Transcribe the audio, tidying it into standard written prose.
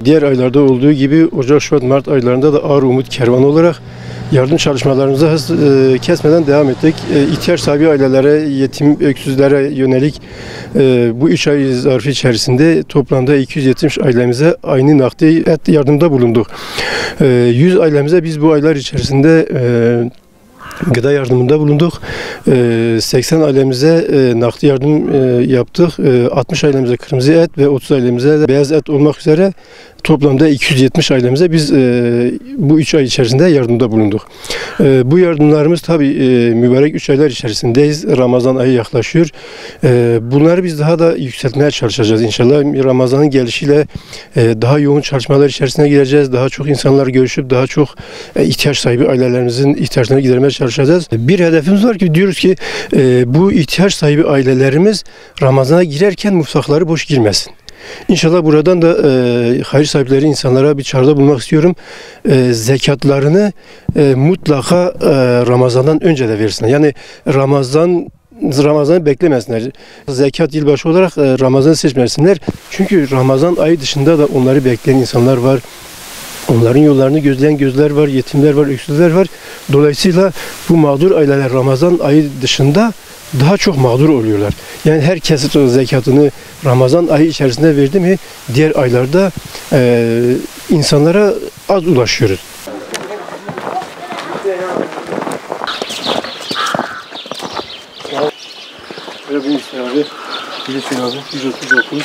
Diğer aylarda olduğu gibi Ocak, Şubat, Mart aylarında da Ağrı Umut Kervanı olarak yardım çalışmalarımıza kesmeden devam ettik. İhtiyaç sahibi ailelere, yetim öksüzlere yönelik bu 3 ay zarfı içerisinde toplamda 270 ailemize aynı nakdi et yardımda bulunduk. 100 ailemize biz bu aylar içerisinde gıda yardımında bulunduk. 80 ailemize nakdi yardım yaptık. 60 ailemize kırmızı et ve 30 ailemize de beyaz et olmak üzere toplamda 270 ailemize biz bu 3 ay içerisinde yardımda bulunduk. Bu yardımlarımız tabii mübarek 3 aylar içerisindeyiz. Ramazan ayı yaklaşıyor. Bunları biz daha da yükseltmeye çalışacağız inşallah. Ramazan'ın gelişiyle daha yoğun çalışmalar içerisine gireceğiz. Daha çok insanlar görüşüp daha çok ihtiyaç sahibi ailelerimizin ihtiyaçlarını gidermeye çalışacağız. Bir hedefimiz var ki diyoruz ki bu ihtiyaç sahibi ailelerimiz Ramazan'a girerken mutfakları boş girmesin. İnşallah buradan da hayır sahipleri insanlara bir çağrıda bulunmak istiyorum. Zekatlarını mutlaka Ramazan'dan önce de versinler. Yani Ramazan'ı beklemesinler. Zekat yılbaşı olarak Ramazan'ı seçmesinler. Çünkü Ramazan ayı dışında da onları bekleyen insanlar var. Onların yollarını gözleyen gözler var, yetimler var, öksüzler var. Dolayısıyla bu mağdur aileler Ramazan ayı dışında daha çok mağdur oluyorlar. Yani herkes zekatını Ramazan ayı içerisinde verdi mi diğer aylarda insanlara az ulaşıyoruz. Böyle bir ister abi. Bilirsin abi. 139.